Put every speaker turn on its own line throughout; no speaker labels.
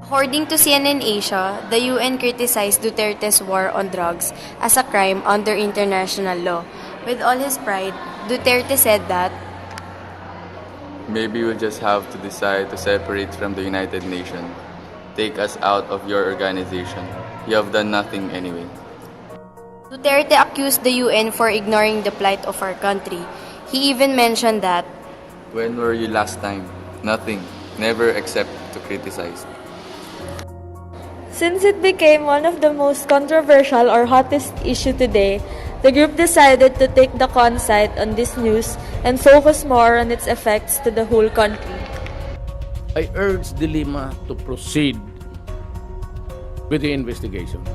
According to CNN Asia, the UN criticized Duterte's war on drugs as a crime under international law. With all his pride, Duterte said that
Maybe we'll just have to decide to separate from the United Nations. Take us out of your organization. You have done nothing anyway.
Duterte accused the UN for ignoring the plight of our country. He even mentioned that
When were you last time? Nothing. Never except to criticize.
Since it became one of the most controversial or hottest issue today, the group decided to take the concite on this news and focus more on its effects to the whole country.
I urge the Lima to proceed with the investigation.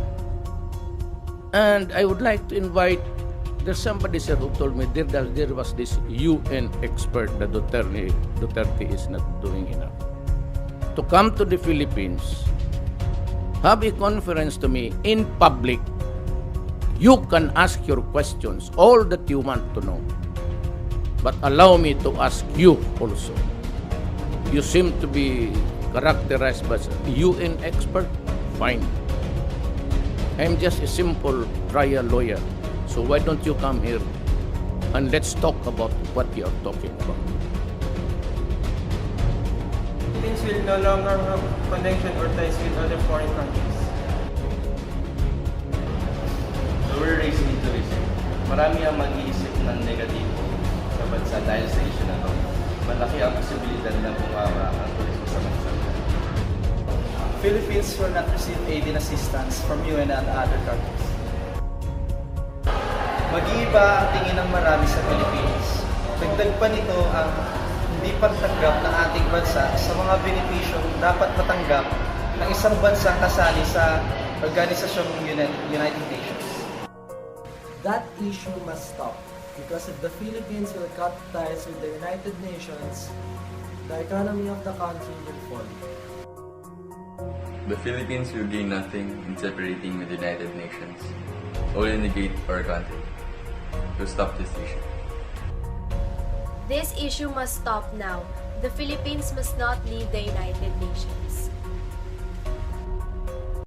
And I would like to invite, there's somebody said who told me there was this UN expert that Duterte is not doing enough. To come to the Philippines, have a conference to me in public. You can ask your questions, all that you want to know. But allow me to ask you also. You seem to be characterized as a UN expert. Fine. I'm just a simple trial lawyer. So why don't you come here and let's talk about what you're talking about.
Philippines will no longer have connection or ties with other foreign countries.
So we're raising into reason. Marami ang mag-iisip ng negatibo sa bansa dahil sa issue na to. Malaki ang posibilidad na bumaba ang turismo sa bansa.
Philippines will not receive aid and assistance from UN and other countries. Mag-iiba ang tingin ng marami sa Philippines. Dagdag pa nito ang hindi pagtanggap ng ating bansa sa mga benepisyong dapat matanggap ng isang bansang kasali sa Organisasyong United Nations.
That issue must stop because if the Philippines will cut ties with the United Nations, the economy of the country will fall.
The Philippines will gain nothing in separating with the United Nations. Only negate our country. To stop this issue.
this issue must stop now. The Philippines must not leave the United Nations.